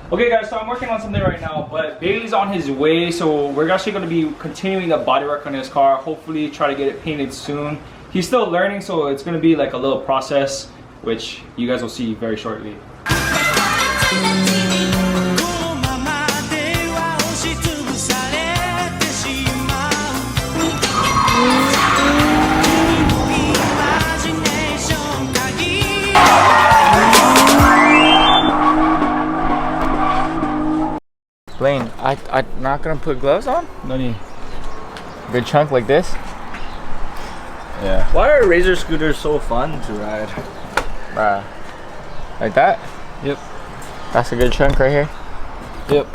Okay guys, so I'm working on something right now, but Bailey's on his way, so we're actually going to be continuing the bodywork on his car. Hopefully try to get it painted soon. He's still learning, so it's going to be like a little process, which you guys will see very shortly. Blaine, I'm not gonna put gloves on? No need. Good chunk like this? Yeah. Why are razor scooters so fun to ride? Bruh. Like that? Yep. That's a good chunk right here? Yep.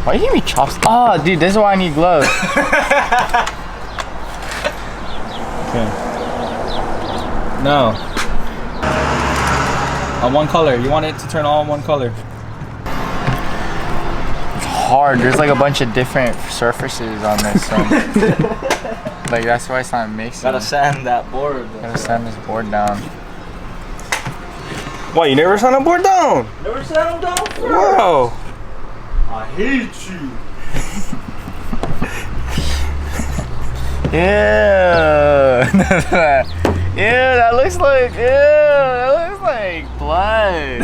Why you give me chopsticks? Oh, dude, this is why I need gloves. Okay. Now. On one color. You want it to turn all one color. Hard. There's like a bunch of different surfaces on this. So like that's why it's not mixing. Gotta sand that board. Gotta sand this board down. Why, you never sand a board down? Never sand them down first. Wow. I hate you. Yeah. Ew, that looks like blood.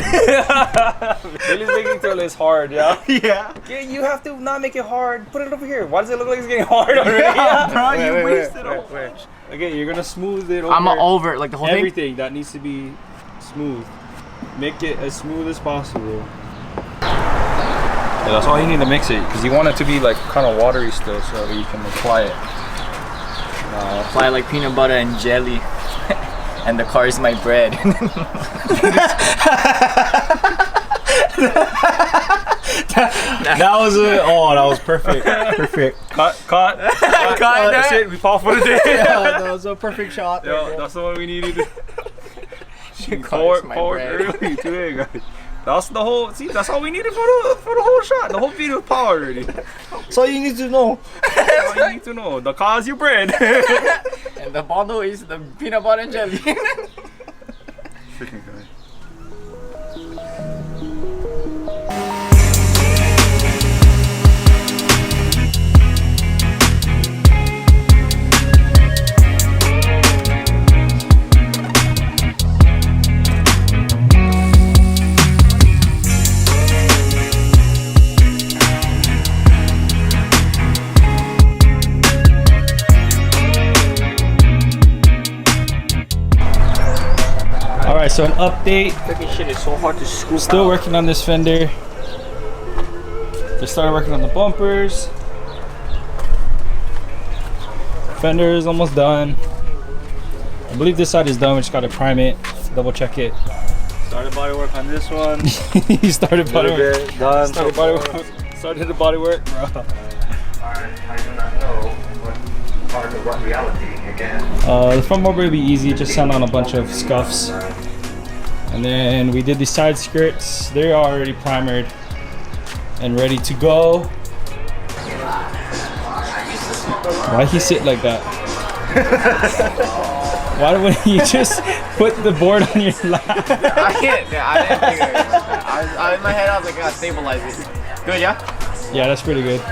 Bailey's making toilets hard, yeah? Yeah. Yeah, you have to not make it hard. Put it over here. Why does it look like it's getting hard already? Yeah, bro, you Wait, wasted wait, all. wait. Okay, you're gonna smooth it over. I'm over like the whole thing. Everything that needs to be smooth. Make it as smooth as possible. Yeah, that's all you need to mix it, because you want it to be like kind of watery still, so you can apply it. Apply like peanut butter and jelly. And the car is my bread. That was it. Oh, that was perfect. Perfect. Cut. That's it. We fall for the day. Yeah, that was a perfect shot. Yeah, that's the one we needed. Forward Forward early today, guys. That's the whole. See, that's all we needed for the whole shot. The whole video is power already. That's all you need to know. That's all you need to know. The car is your bread. And the bottle is the peanut butter and jelly. Freaking guy. Alright, so an update. Freaking shit is so hard to scoop. Still working on this fender. Just started working on the bumpers. Fender is almost done. I believe this side is done. We just gotta prime it, double check it. Started body work on this one. He started body work. Done. Started body work. Started the body work, bro. I do not know what part of what reality again. The front bumper will be easy. Just sand on a bunch of scuffs. And then we did the side skirts. They're already primered and ready to go. Why he sit like that? Why wouldn't you just put the board on your lap? I didn't figure it. In my head I was like, I gotta stabilize it. Good, yeah? Yeah, that's pretty good.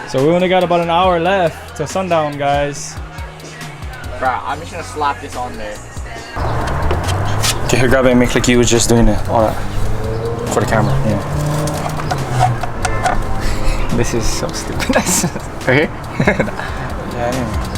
So we only got about an hour left till sundown, guys. Bruh, I'm just gonna slap this on there. Okay, here, grab it and make like you was just doing it. All that. For the camera. Yeah. This is so stupid. Right here? Yeah, anyway.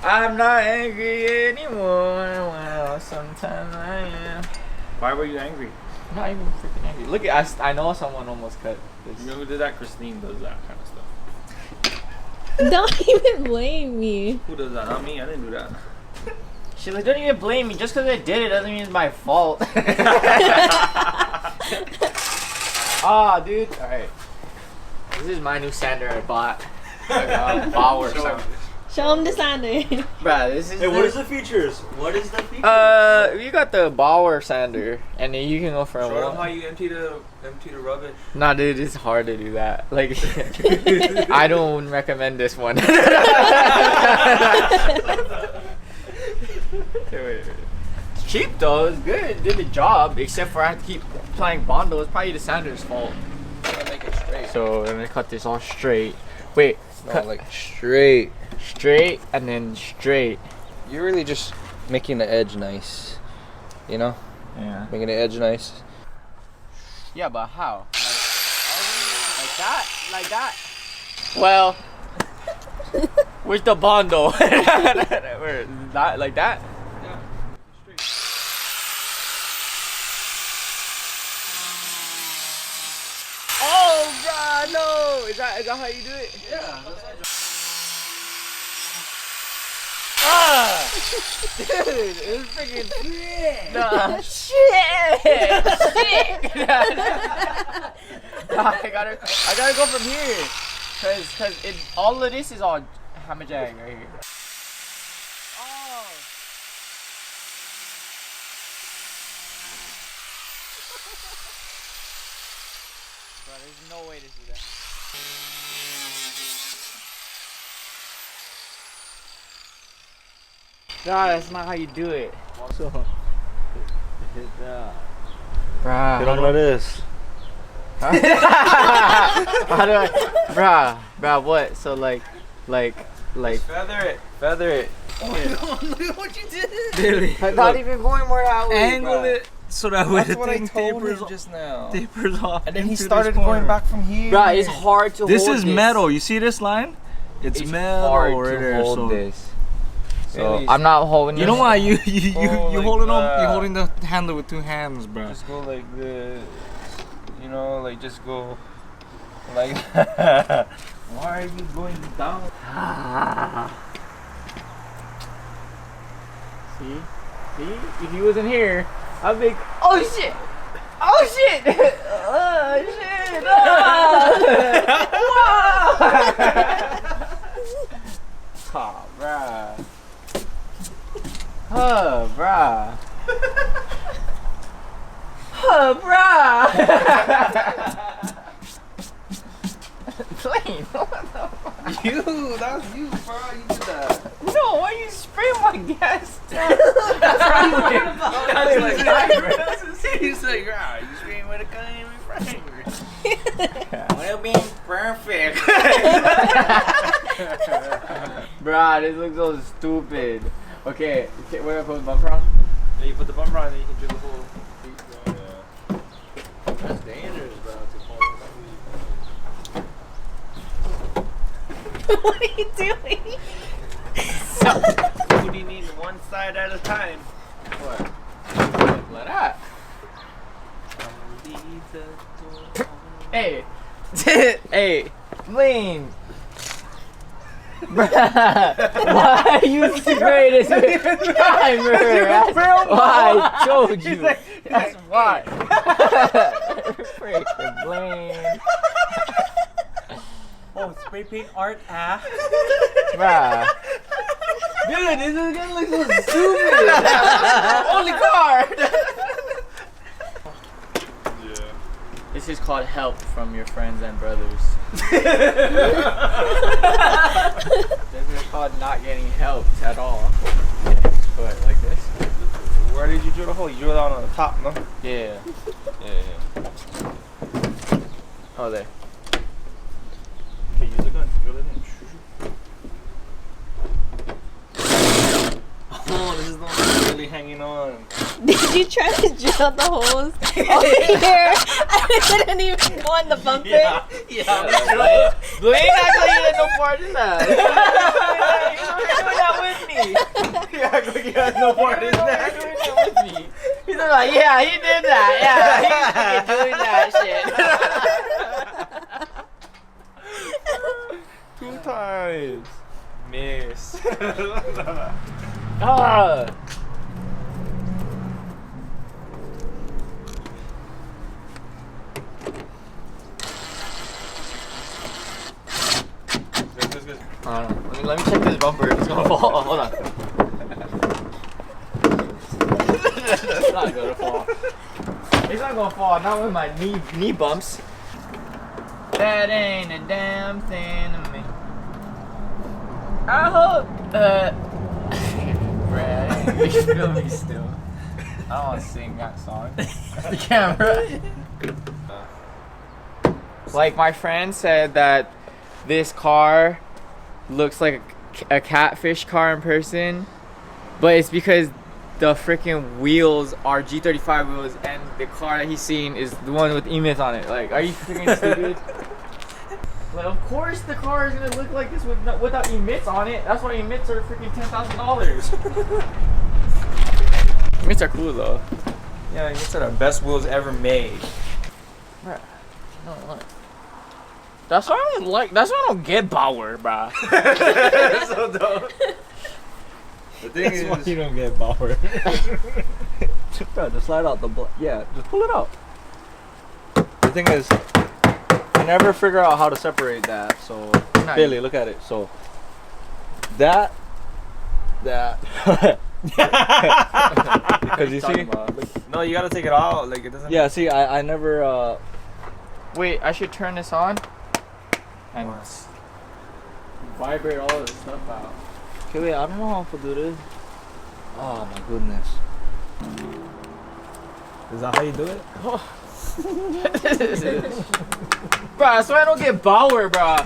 I'm not angry anymore. Well, sometimes I am. Why were you angry? I'm not even freaking angry. Look at I know someone almost cut this. You know who did that? Christine does that kind of stuff. Don't even blame me. Who does that? Not me. I didn't do that. She's like, don't even blame me. Just because I did it doesn't mean it's my fault. Ah, dude. All right. This is my new sander I bought. Bodywork. Show him the sander. Bruh, this is. Hey, what is the features? What is the features? You got the Bodywork sander, and then you can go for a Show them walk. how you empty the rubbish. Nah, dude, it's hard to do that. Like, I don't recommend this one. Wait. It's cheap though. It's good. It did the job. Except for I have to keep applying Bondo. It's probably the sander's fault. Make it straight. So let me cut this all straight. Wait, No, like straight. straight and then straight. You're really just making the edge nice. You know? Yeah. Making the edge nice. Yeah, but how? Like that? Like that? Well, where's the Bondo? Where, that, like that? Oh, bruh, no! Is that how you do it? Yeah. Ah! Dude, it's freaking nah, shit! Nah, I gotta go from here, cause it all of this is all hammer jag right here. Oh. Bro, there's no way to do that. Nah, that's not how you do it. So, hit that. Bruh. Get on like this. How do I, bruh, what? So like, Feather it. Look at what you did. I'm not even going more that way. Angle bruh. it so that way That's the what I thing told tapers, him just now. tapers off. And then he into this started corner. going back from here. Bruh, it's hard to This hold is metal. You see this line? It's metal hard right to there. hold So this. So Really? I'm not holding. you this. know why you like holding on? that. You holding the handle with two hands, bro. Just go like this. You know, like just go like that. Why are you going down? See, if he wasn't here, I'd be. Oh shit! Oh shit! Oh shit! Oh, bruh. Oh, bruh. Oh, bruh. Plain. You, that was you, bro. You did that. No, why you spray my gas? That's He's like, ah, you scream with a gun in my frame. Well, being perfect. Bruh, this looks so stupid. Okay, where do I put the bumper on? Yeah, you put the bumper on and then you can do the whole. That's dangerous, bro. What are you doing? What do you need? One side at a time. What? Like that. Hey. Hey. Lean. Bruh. Why are you spraying this with primer? Why? I told you. That's why. Freaking Blaine. Oh, spray paint art, Bruh. Dude, this is gonna look so stupid. Only card. Yeah. This is called help from your friends and brothers. This is called not getting helped at all. But like this. Where did you drill the hole? You drilled out on the top, no? Yeah. Yeah. Oh, there. Okay, use the gun. Drill it in. Oh, this is the one that's really hanging on. Did you try to drill the holes over here? I didn't even go in the bumper. Yeah. Blaine actually had no part in that. He's doing that with me. Yeah, he has no part in He's that. doing that with me. He's like, yeah, he did that. Yeah, he's doing that shit. 2 times. Miss. Ah. I don't know. Let me check this bumper. It's gonna fall. Hold on. It's not gonna fall. It's not gonna fall. Not with my knee bumps. That ain't a damn thing to me. I hope. Brad, you feel me still. I don't want to sing that song. That's the camera. Like my friend said that this car looks like a catfish car in person, but it's because the freaking wheels are G35 wheels and the car that he's seen is the one with emits on it. Like, are you freaking stupid? Like, of course the car is gonna look like this without emits on it. That's why emits are freaking $10,000. Emits are cool though. Yeah, these are the best wheels ever made. Bruh, no, look. That's why I don't like. That's why I don't get Bauer, bruh. That's so dumb. The thing That's why is, you don't get Bauer. Bro, just slide out the yeah, just pull it out. The thing is, I never figure out how to separate that. So Nice. Billy, look at it. So that. Because you see, No, you gotta take it out. Like it doesn't. yeah. See, I never. Wait, I should turn this on and vibrate all this stuff out. Okay, wait. I don't know how to do this. Oh my goodness. Is that how you do it? Bruh, that's why I don't get Bauer, bruh.